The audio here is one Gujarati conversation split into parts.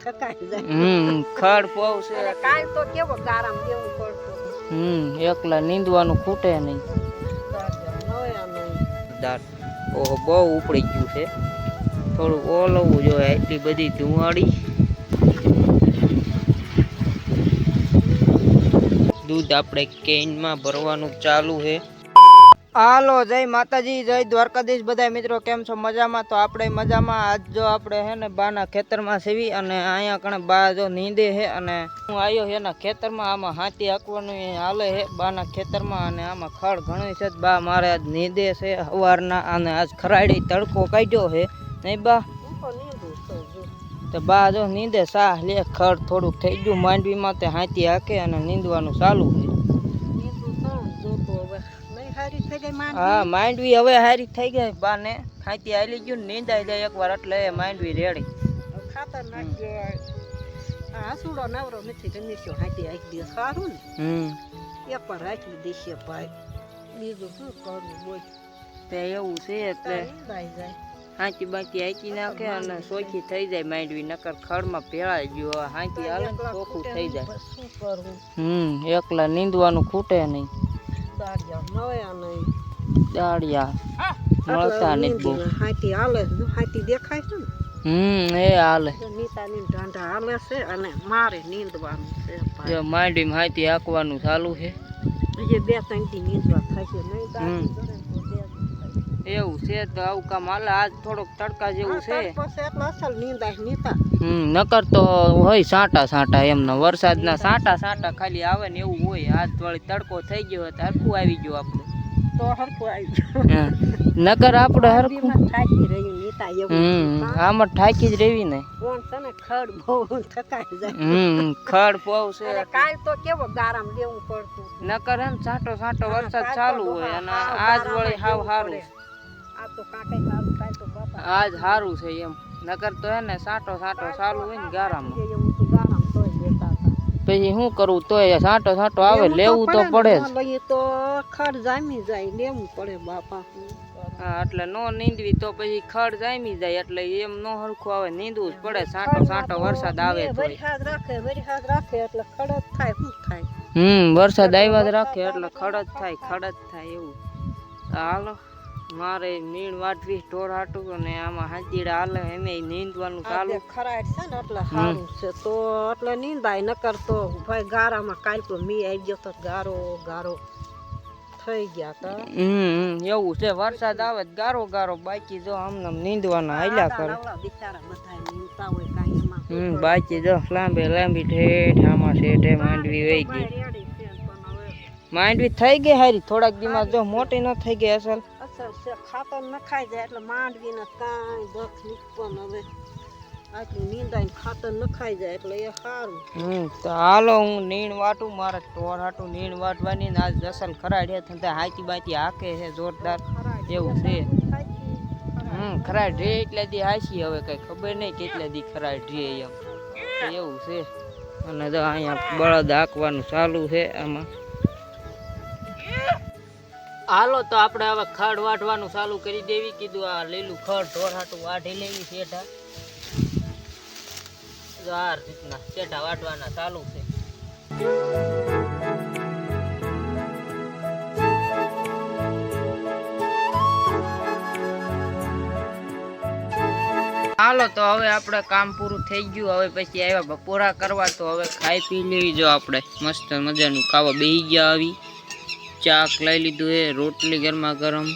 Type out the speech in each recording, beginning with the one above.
થકાઈ જાય ખડ પોવ છે કાલ તો કેવો ગારામ દેવું પડતું એકલા નીંદવાનું ખૂટે નહીં ઓહો બહુ ઉપડી ગયું છે થોડું ઓલવવું જોઈએ એટલી બધી ધુવાડી દૂધ આપણે કેનમાં ભરવાનું ચાલુ છે હાલો જય માતાજી જય દ્વારકાધીશ બધા મિત્રો કેમ છો મજામાં તો આપણે મજામાં આજ જો આપણે હે ને બાના ખેતરમાં સેવી અને અહીંયા કણે બા જો નીંદે છે અને હું આવ્યો છે એના ખેતરમાં આમાં હાથી હાંકવાનું હાલે છે બાના ખેતરમાં અને આમાં ખડ ઘણી છે બા મારે આજ નીંદે છે સવારના અને આજ ખરાડી તડકો કાઢ્યો છે નહીં બા તો બા જો નીંદે સાહ લે ખડ થોડુંક થઈ ગયું માંડવીમાં તે હાથી હાકે અને નીંદવાનું ચાલુ છે હા માંડવી હવે હારી થઈ ગઈ બા ને ખાતી હાલી ગયું ને નીંદાઈ જાય એકવાર એટલે માંડવી રેડી ખાતર નાખ્યો આસુડો નવરો નથી રમેશ્યો હાથી હાકી દે સારું ને એકવાર હાકી દેશે ભાઈ બીજું શું કરવું બોલ તે એવું છે એટલે હાંચી બાંચી હાંચી નાખે અને સોખી થઈ જાય માંડવી નકર ખડમાં ભેળાઈ ગયું હવે હાંચી હાલે ચોખ્ખું થઈ જાય શું કરવું એકલા નીંદવાનું ખૂટે નહીં દાડિયા મળ્યા નહીં દાડિયા મળતા નહીં બહુ હાથી હાલે હાથી દેખાય છે ને એ હાલે નીતાની ઢાંઢા હાલે છે અને મારે નીંદવાનું છે જો માંડવીમાં હાથી હાંકવાનું ચાલુ છે જે બે ત્રણ દી નીંદવા થશે નહીં એવું છે તો આવું કામ હાલે આજ થોડોક તડકા જેવું છે એટલે અસલ નીંદાય નીતા નકર તો હોય સાંટા સાંટા એમને વરસાદના સાંટા સાંટા ખાલી આવે ને એવું હોય આજ વળી તડકો થઈ ગયો હોય તો હરખું આવી ગયું આપણે તો હરખું આવી ગયું નકર આપણે હરખું થાકી રહ્યું નીતા એવું આમાં ઠાકી જ રેવી ને કોણ છે ને ખડ બહુ થકાઈ જાય ખડ પોવ છે કાલ તો કેવો ગારામ દેવું પડતું નકર એમ સાંટો સાંટો વરસાદ ચાલુ હોય અને આજ વળી હાવ સારું આ તો કાંઈ સારું કાંઈ તો બાપા આજ સારું છે એમ નકર તો હે ને સાંટો સાંટો ચાલુ હોય ને ગારામાં એવું તો ગારામ તોય દેતા હતા પછી શું કરવું તોય સાંટો સાંટો આવે લેવું તો પડે જ લઈએ તો ખડ જામી જાય લેવું પડે બાપા હા એટલે નો નીંદવી તો પછી ખડ જામી જાય એટલે એમ નો હરખું આવે નીંદવું જ પડે સાંટો સાંટો વરસાદ આવે તો વરસાદ રાખે એટલે ખડ જ થાય શું થાય વરસાદ આવ્યા જ રાખે એટલે ખડ જ થાય એવું હાલો મારે નીણ વાટવી ઢોર હાટું અને આમાં હાજીડા હાલે એમ નીંદવાનું ચાલુ ખરાડ છે ને એટલે સારું છે તો એટલે નીંદાય નકર તો ભાઈ ગારામાં કાલ તો મી આવી ગયો તો ગારો થઈ ગયા તા એવું છે વરસાદ આવે ગારો ગારો બાકી જો આમને નીંદવાના હાલ્યા કરે બિચારા બધા નીંદતા હોય કાંઈ એમાં બાકી જો લાંબી ઠેઠ આમાં શેઠે માંડવી વહી ગઈ માંડવી થઈ ગઈ હારી થોડાક દીમાં જો મોટી ન થઈ ગઈ અસલ ખાતર નખાઈ જાય એટલે માંડવી ને કાંઈ દખ નીકળવાનું હવે આટલું નીંદાય ખાતર નખાઈ જાય એટલે એ સારું તો હાલો હું નીણ વાટું મારે ઢોર હાટું નીણ વાટવાની ને આજ અસલ ખરાડ હે થતા હાચી બાચી હાકે છે જોરદાર એવું છે ખરાડ રે એટલે દી હાચી હવે કઈ ખબર નહીં કેટલા દી ખરાડ રે એમ એવું છે અને જો અહીંયા બળદ હાંકવાનું ચાલુ છે આમાં હાલો તો આપણે હવે ખડ વાટવાનું ચાલુ કરી દેવી કીધું આ લીલું ખડ ઢોર હાટું વાઢી લેવી શેઠા આ રીતના શેઠા વાટવાના ચાલુ છે હાલો તો હવે આપણે કામ પૂરું થઈ ગયું હવે પછી આવ્યા બપોરા કરવા તો હવે ખાઈ પી લેવી જો આપણે મસ્ત મજાનું ખાવા બેસી ગયા આવી ચાક લઈ લીધું એ રોટલી ગરમા ગરમ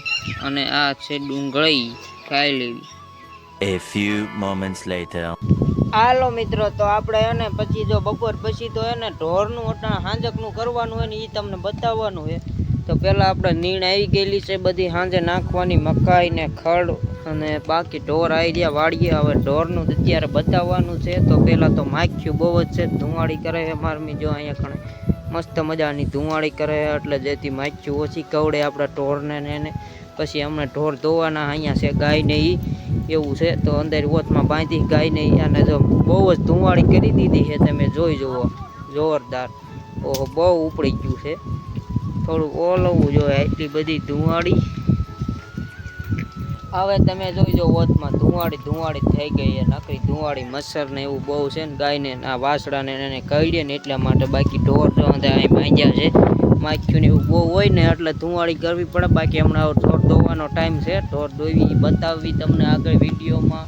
અને આ છે ડુંગળી ખાઈ લેવી A few moments later હાલો મિત્રો તો આપણે એને પછી જો બપોર પછી તો એને ઢોરનું હાંજકનું કરવાનું હોય ને એ તમને બતાવવાનું છે તો પહેલાં આપણે નીણ આવી ગયેલી છે બધી સાંજે નાખવાની મકાઈ ને ખડ અને બાકી ઢોર આવી ગયા વાળીએ હવે ઢોરનું અત્યારે બતાવવાનું છે તો પહેલાં તો માખ્યું બહુ જ છે ધુવાડી કરે છે મારમી જો અહીંયા કણે મસ્ત મજાની ધુવાડી કરે એટલે જેથી માખ્યું ઓછી કવડે આપણા ઢોરને ને એને પછી અમને ઢોર ધોવાના અહીંયા છે ગાયને એવું છે તો અંદર ઓથમાં બાંધી ગાયને અને જો બહુ જ ધુવાડી કરી દીધી છે તમે જોઈ જુઓ જોરદાર ઓહો બહુ ઉપડી ગયું છે થોડુંક ઓલવવું જોઈએ એટલી બધી ધુવાડી હવે તમે જોઈજો વોતમાં ધુવાડી થઈ ગઈ છે, નકરી ધુવાડી મચ્છર ને એવું બહુ છે ને ગાયને આ વાસડાને એને કહીએ ને એટલા માટે. બાકી ઢોર જો અહીં ભાંગ્યા છે, માખ્યું ને એવું બહુ હોય ને એટલે ધુવાડી કરવી પડે. બાકી હમણાં ઢોર દોવાનો ટાઈમ છે, ઢોર દોવી બતાવવી તમને આગળ વિડીયોમાં.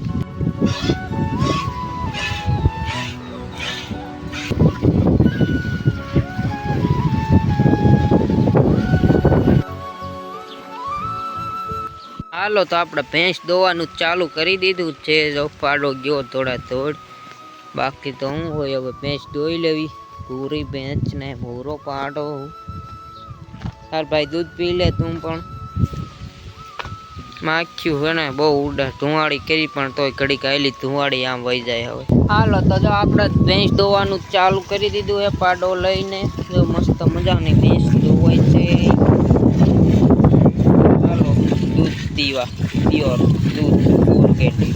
હાલો તો આપણે ભેંસ દોવાનું ચાલુ કરી દીધું છે. જો પાડો ગયો થોડા થોડ, બાકી તો હું હોય હવે ભેંસ દોઈ લેવી. પૂરી ભેંસ ને ભૂરો પાડો. તાર ભાઈ દૂધ પી લે તું પણ. માખ્યું હે ને બહુ ઉડા ધુવાડી કરી પણ તોય ઘડીક આવેલી ધુવાડી આમ વહી જાય. હવે હાલો તો જો આપણે ભેંસ દોવાનું ચાલુ કરી દીધું હે પાડો લઈને. જો મસ્ત મજાની ભેંસ દોવાય છે. दूध दीवा प्योर दूध पूर कैंडी.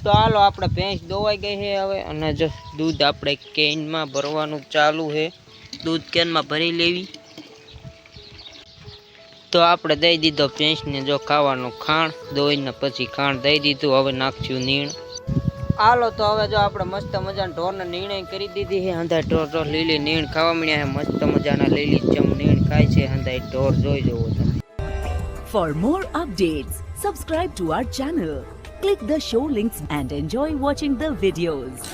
તો હાલો આપણે ભેંસ દોવાઈ ગઈ છે હવે. અને જો દૂધ આપણે કેનમાં ભરવાનું ચાલુ છે. દૂધ કેનમાં ભરી લેવી. તો આપણે દઈ દીધો ભેંસને જો ખાવાનું ખાણ. દોઈને પછી ખાણ દઈ દીધું. હવે નાખ્યું નીણ. હાલો તો હવે જો આપણે મસ્ત મજાના ઢોરને નિર્ણય કરી દીધી છે. હંધાય ઢોર લીલી નીણ ખાવા મળ્યા છે. મસ્ત મજાના લીલી ચમ નીણ ખાય છે હંધાય ઢોર. જોઈ જવો તમે. For more updates, subscribe to our channel, click the show links and enjoy watching the videos.